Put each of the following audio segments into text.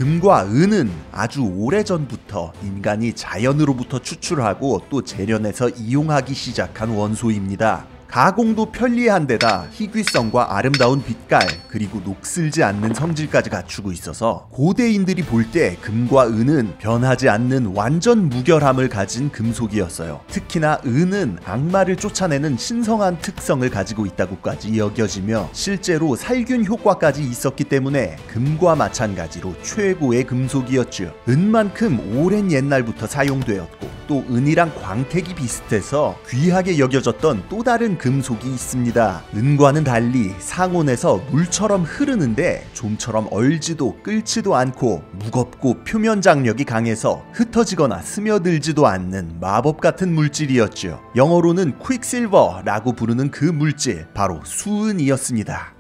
금과 은은 아주 오래전부터 인간이 자연으로부터 추출하고 또 재련해서 이용하기 시작한 원소입니다. 가공도 편리한 데다 희귀성과 아름다운 빛깔 그리고 녹슬지 않는 성질까지 갖추고 있어서 고대인들이 볼 때 금과 은은 변하지 않는 완전 무결함을 가진 금속이었어요. 특히나 은은 악마를 쫓아내는 신성한 특성을 가지고 있다고까지 여겨지며 실제로 살균 효과까지 있었기 때문에 금과 마찬가지로 최고의 금속이었죠. 은만큼 오랜 옛날부터 사용되었고 또 은이랑 광택이 비슷해서 귀하게 여겨졌던 또 다른 금속이 있습니다. 은과는 달리 상온에서 물처럼 흐르는데 좀처럼 얼지도 끓지도 않고 무겁고 표면 장력이 강해서 흩어지거나 스며들지도 않는 마법 같은 물질이었죠. 영어로는 퀵실버라고 부르는 그 물질, 바로 수은이었습니다.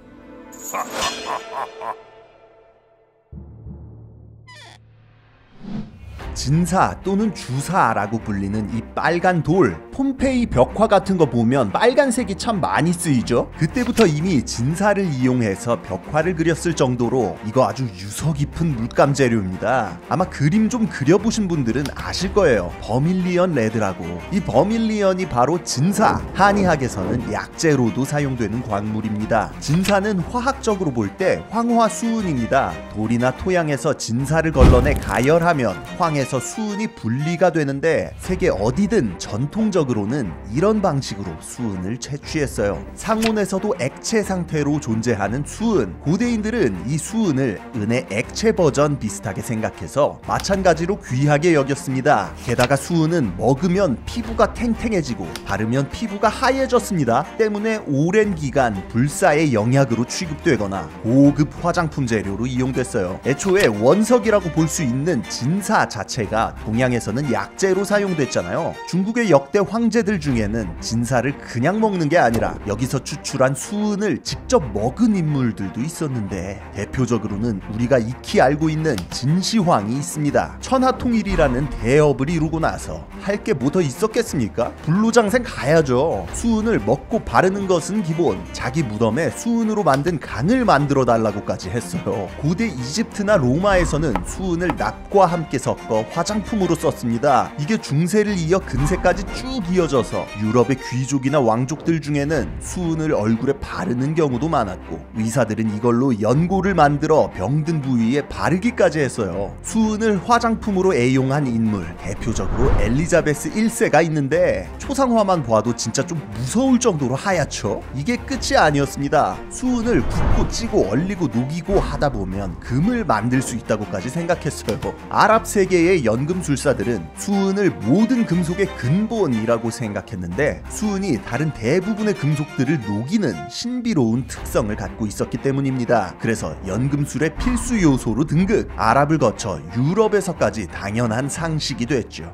진사 또는 주사라고 불리는 이 빨간 돌, 폼페이 벽화 같은 거 보면 빨간색이 참 많이 쓰이죠. 그때부터 이미 진사를 이용해서 벽화를 그렸을 정도로 이거 아주 유서 깊은 물감 재료입니다. 아마 그림 좀 그려보신 분들은 아실 거예요. 버밀리언 레드라고. 이 버밀리언이 바로 진사, 한의학에서는 약재로도 사용되는 광물입니다. 진사는 화학적으로 볼 때 황화수은입니다. 돌이나 토양에서 진사를 걸러내 가열하면 황에서 수은이 분리가 되는데 세계 어디든 전통적으로는 이런 방식으로 수은을 채취했어요. 상온에서도 액체 상태로 존재하는 수은, 고대인들은 이 수은을 은의 액체 버전 비슷하게 생각해서 마찬가지로 귀하게 여겼습니다. 게다가 수은은 먹으면 피부가 탱탱해지고 바르면 피부가 하얘졌습니다. 때문에 오랜 기간 불사의 영약으로 취급되거나 고급 화장품 재료로 이용됐어요. 애초에 원석이라고 볼 수 있는 진사 자체가 동양에서는 약재로 사용됐잖아요. 중국의 역대 황제들 중에는 진사를 그냥 먹는 게 아니라 여기서 추출한 수은을 직접 먹은 인물들도 있었는데 대표적으로는 우리가 익히 알고 있는 진시황이 있습니다. 천하통일이라는 대업을 이루고 나서 할 게 뭐 더 있었겠습니까? 불로장생 가야죠. 수은을 먹고 바르는 것은 기본, 자기 무덤에 수은으로 만든 강을 만들어 달라고까지 했어요. 고대 이집트나 로마에서는 수은을 납과 함께 섞어 화장품으로 썼습니다. 이게 중세를 이어 근세까지 쭉 이어져서 유럽의 귀족이나 왕족들 중에는 수은을 얼굴에 바르는 경우도 많았고 의사들은 이걸로 연고를 만들어 병든 부위에 바르기까지 했어요. 수은을 화장품으로 애용한 인물, 대표적으로 엘리자베스 1세가 있는데 초상화만 봐도 진짜 좀 무서울 정도로 하얗죠. 이게 끝이 아니었습니다. 수은을 붓고 찌고 얼리고 녹이고 하다 보면 금을 만들 수 있다고까지 생각했어요. 아랍 세계의 연금술사들은 수은을 모든 금속의 근본이라고 생각했는데 수은이 다른 대부분의 금속들을 녹이는 신비로운 특성을 갖고 있었기 때문입니다. 그래서 연금술의 필수 요소로 등극, 아랍을 거쳐 유럽에서까지 당연한 상식이 됐죠.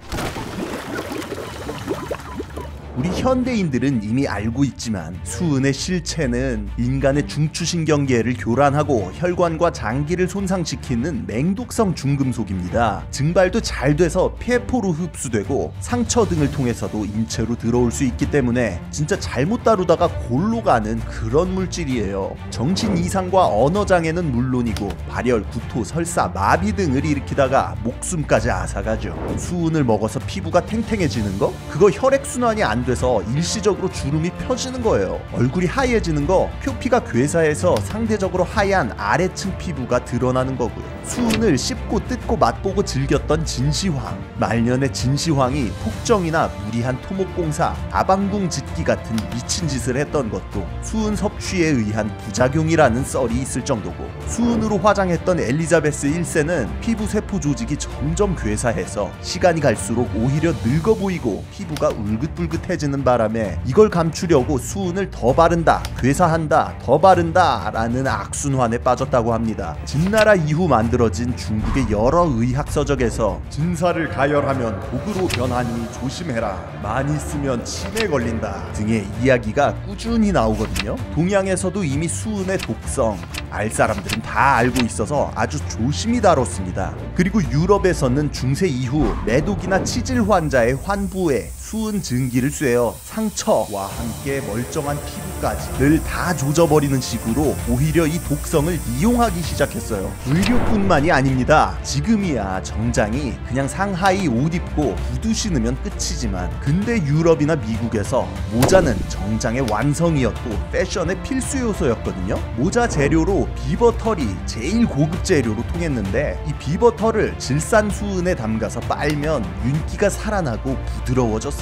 우리 현대인들은 이미 알고 있지만 수은의 실체는 인간의 중추신경계를 교란하고 혈관과 장기를 손상시키는 맹독성 중금속입니다. 증발도 잘 돼서 폐포로 흡수되고 상처 등을 통해서도 인체로 들어올 수 있기 때문에 진짜 잘못 다루다가 골로 가는 그런 물질이에요. 정신 이상과 언어장애는 물론이고 발열, 구토, 설사, 마비 등을 일으키다가 목숨까지 앗아가죠. 수은을 먹어서 피부가 탱탱해지는 거? 그거 혈액순환이 안 돼서 일시적으로 주름이 펴지는 거예요. 얼굴이 하얘지는 거, 표피가 괴사해서 상대적으로 하얀 아래층 피부가 드러나는 거고요. 수은을 씹고 뜯고 맛보고 즐겼던 진시황, 말년의 진시황이 폭정이나 무리한 토목공사, 아방궁 짓기 같은 미친 짓을 했던 것도 수은 섭취에 의한 부작용이라는 썰이 있을 정도고, 수은으로 화장했던 엘리자베스 1세는 피부 세포 조직이 점점 괴사해서 시간이 갈수록 오히려 늙어 보이고 피부가 울긋불긋해지는 바람에 이걸 감추려고 수은을 더 바른다, 괴사한다, 더 바른다 라는 악순환에 빠졌다고 합니다. 진나라 이후 만들어진 중국의 여러 의학 서적에서 진사를 가열하면 독으로 변하니 조심해라, 많이 쓰면 치매 걸린다 등의 이야기가 꾸준히 나오거든요. 동양에서도 이미 수은의 독성 알 사람들은 다 알고 있어서 아주 조심히 다뤘습니다. 그리고 유럽에서는 중세 이후 매독이나 치질 환자의 환부에 수은 증기를 쐬어 상처와 함께 멀쩡한 피부까지를 다 조져버리는 식으로 오히려 이 독성을 이용하기 시작했어요. 의료뿐만이 아닙니다. 지금이야 정장이 그냥 상하이 옷 입고 구두 신으면 끝이지만 근대 유럽이나 미국에서 모자는 정장의 완성이었고 패션의 필수 요소였거든요. 모자 재료로 비버털이 제일 고급 재료로 통했는데 이 비버털을 질산수은에 담가서 빨면 윤기가 살아나고 부드러워졌습니다.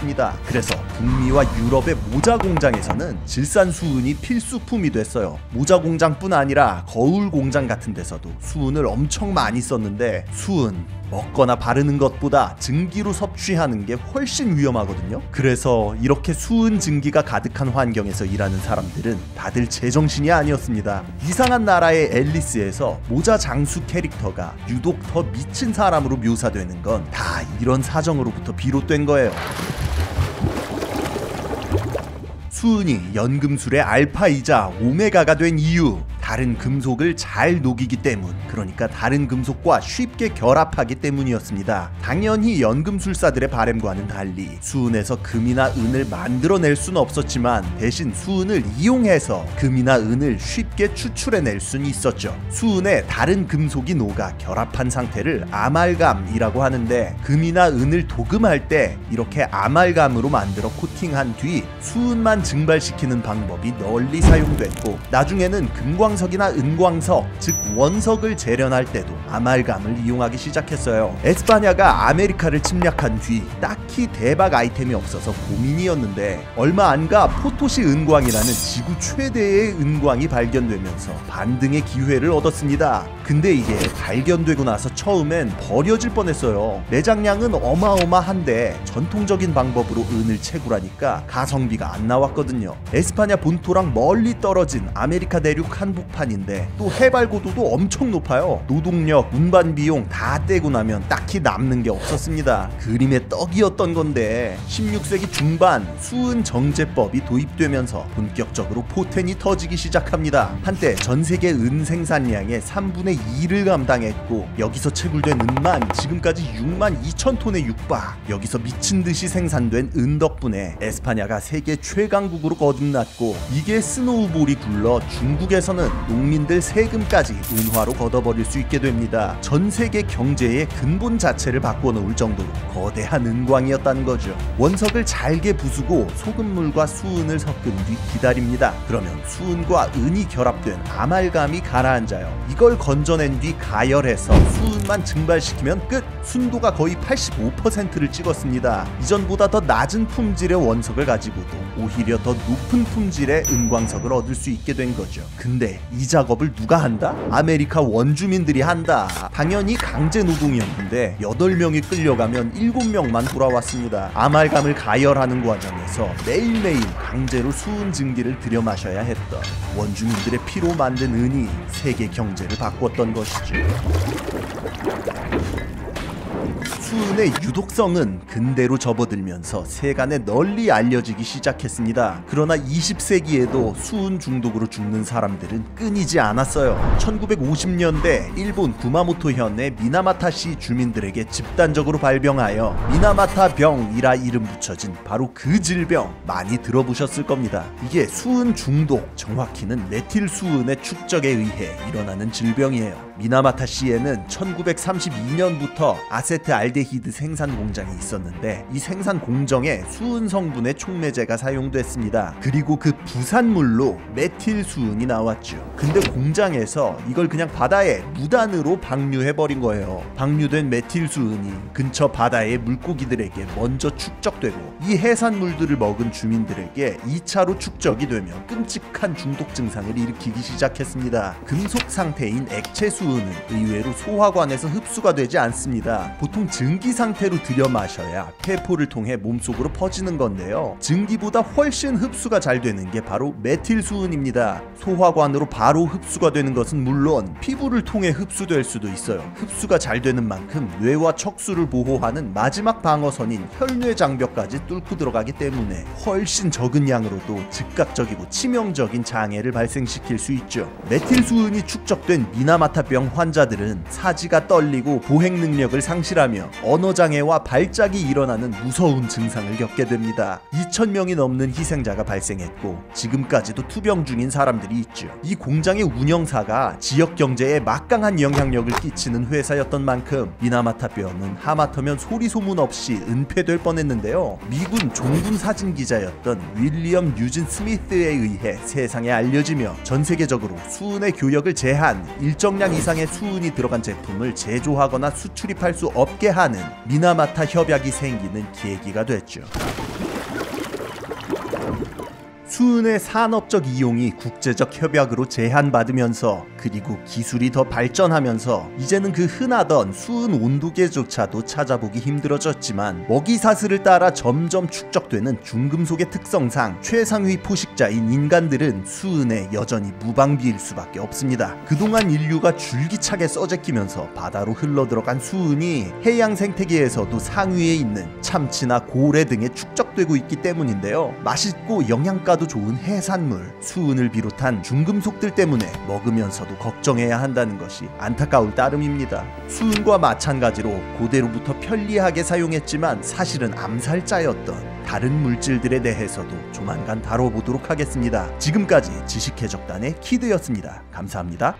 그래서 북미와 유럽의 모자 공장에서는 질산수은이 필수품이 됐어요. 모자 공장뿐 아니라 거울 공장 같은 데서도 수은을 엄청 많이 썼는데 수은 먹거나 바르는 것보다 증기로 섭취하는 게 훨씬 위험하거든요. 그래서 이렇게 수은 증기가 가득한 환경에서 일하는 사람들은 다들 제정신이 아니었습니다. 이상한 나라의 앨리스에서 모자 장수 캐릭터가 유독 더 미친 사람으로 묘사되는 건 다 이런 사정으로부터 비롯된 거예요. 수은이 연금술의 알파이자 오메가가 된 이유, 다른 금속을 잘 녹이기 때문, 그러니까 다른 금속과 쉽게 결합하기 때문이었습니다. 당연히 연금술사들의 바램과는 달리 수은에서 금이나 은을 만들어낼 수는 없었지만 대신 수은을 이용해서 금이나 은을 쉽게 추출해낼 수는 있었죠. 수은에 다른 금속이 녹아 결합한 상태를 아말감이라고 하는데 금이나 은을 도금할 때 이렇게 아말감으로 만들어 코팅한 뒤 수은만 증발시키는 방법이 널리 사용됐고 나중에는 금광석이나 은광석, 즉 원석을 재련할 때도 아말감을 이용하기 시작했어요. 에스파냐가 아메리카를 침략한 뒤 딱히 대박 아이템이 없어서 고민이었는데 얼마 안가 포토시 은광이라는 지구 최대의 은광이 발견되면서 반등의 기회를 얻었습니다. 근데 이게 발견되고 나서 처음엔 버려질 뻔했어요. 매장량은 어마어마한데 전통적인 방법으로 은을 채굴하니까 가성비가 안 나왔거든요. 에스파냐 본토랑 멀리 떨어진 아메리카 내륙 한복판인데 또 해발 고도도 엄청 높아요. 노동력, 운반 비용 다 떼고 나면 딱히 남는 게 없었습니다. 그림의 떡이었던 건데 16세기 중반 수은 정제법이 도입되면서 본격적으로 포텐이 터지기 시작합니다. 한때 전세계 은 생산량의 3분의 2를 감당했고 여기서 채굴된 은만 지금까지 6만 2천 톤에 육박. 여기서 미친듯이 생산된 은 덕분에 에스파냐가 세계 최강국으로 거듭났고 이게 스노우볼이 굴러 중국에서는 농민들 세금까지 은화로 걷어버릴 수 있게 됩니다. 전 세계 경제의 근본 자체를 바꿔놓을 정도로 거대한 은광이었다는 거죠. 원석을 잘게 부수고 소금물과 수은을 섞은 뒤 기다립니다. 그러면 수은과 은이 결합된 아말감이 가라앉아요. 이걸 건져낸 뒤 가열해서 수은만 증발시키면 끝! 순도가 거의 85%를 찍었습니다. 이전보다 더 낮은 품질의 원석을 가지고도 오히려 더 높은 품질의 은광석을 얻을 수 있게 된 거죠. 근데 이 작업을 누가 한다? 아메리카 원주민들이 한다. 당연히 강제 노동이었는데 8명이 끌려가면 7명만 돌아왔습니다. 아말감을 가열하는 과정에서 매일매일 강제로 수은 증기를 들여 마셔야 했던 원주민들의 피로 만든 은이 세계 경제를 바꿨던 것이죠. 수은의 유독성은 근대로 접어들면서 세간에 널리 알려지기 시작했습니다. 그러나 20세기에도 수은 중독으로 죽는 사람들은 끊이지 않았어요. 1950년대 일본 구마모토현의 미나마타시 주민들에게 집단적으로 발병하여 미나마타 병이라 이름 붙여진 바로 그 질병 많이 들어보셨을 겁니다. 이게 수은 중독, 정확히는 메틸 수은의 축적에 의해 일어나는 질병이에요. 미나마타시에는 1932년부터 아세트알데히드 생산 공장이 있었는데 이 생산 공정에 수은 성분의 촉매제가 사용됐습니다. 그리고 그 부산물로 메틸 수은이 나왔죠. 근데 공장에서 이걸 그냥 바다에 무단으로 방류해버린 거예요. 방류된 메틸 수은이 근처 바다의 물고기들에게 먼저 축적되고 이 해산물들을 먹은 주민들에게 2차로 축적이 되며 끔찍한 중독 증상을 일으키기 시작했습니다. 금속 상태인 액체 수은은 의외로 소화관에서 흡수가 되지 않습니다. 보통 증기 상태로 들여 마셔야 폐포를 통해 몸속으로 퍼지는 건데요. 증기보다 훨씬 흡수가 잘 되는 게 바로 메틸 수은입니다. 소화관으로 바로 흡수가 되는 것은 물론 피부를 통해 흡수될 수도 있어요. 흡수가 잘 되는 만큼 뇌와 척수를 보호하는 마지막 방어선인 혈뇌 장벽까지 뚫고 들어가기 때문에 훨씬 적은 양으로도 즉각적이고 치명적인 장애를 발생시킬 수 있죠. 메틸 수은이 축적된 미나마타 당뇨병 환자들은 사지가 떨리고 보행 능력을 상실하며 언어장애와 발작이 일어나는 무서운 증상을 겪게 됩니다. 2,000명이 넘는 희생자가 발생했고 지금까지도 투병 중인 사람들이 있죠. 이 공장의 운영사가 지역 경제에 막강한 영향력을 끼치는 회사였던 만큼 미나마타병은 하마터면 소리 소문 없이 은폐될 뻔했는데요. 미군 종군 사진 기자였던 윌리엄 유진 스미스에 의해 세상에 알려지며 전 세계적으로 수은의 교역을 제한, 일정량 이상의 수은이 들어간 제품을 제조하거나 수출입할 수 없게 하는 미나마타 협약이 생기는 계기가 됐죠. 수은의 산업적 이용이 국제적 협약으로 제한받으면서 그리고 기술이 더 발전하면서 이제는 그 흔하던 수은 온도계조차도 찾아보기 힘들어졌지만 먹이사슬을 따라 점점 축적되는 중금속의 특성상 최상위 포식자인 인간들은 수은에 여전히 무방비일 수밖에 없습니다. 그동안 인류가 줄기차게 써제끼면서 바다로 흘러들어간 수은이 해양 생태계에서도 상위에 있는 참치나 고래 등에 축적되고 있기 때문인데요. 맛있고 영양가도 좋은 해산물, 수은을 비롯한 중금속들 때문에 먹으면서도 걱정해야 한다는 것이 안타까울 따름입니다. 수은과 마찬가지로 고대로부터 편리하게 사용했지만 사실은 암살자였던 다른 물질들에 대해서도 조만간 다뤄보도록 하겠습니다. 지금까지 지식해적단의 키드였습니다. 감사합니다.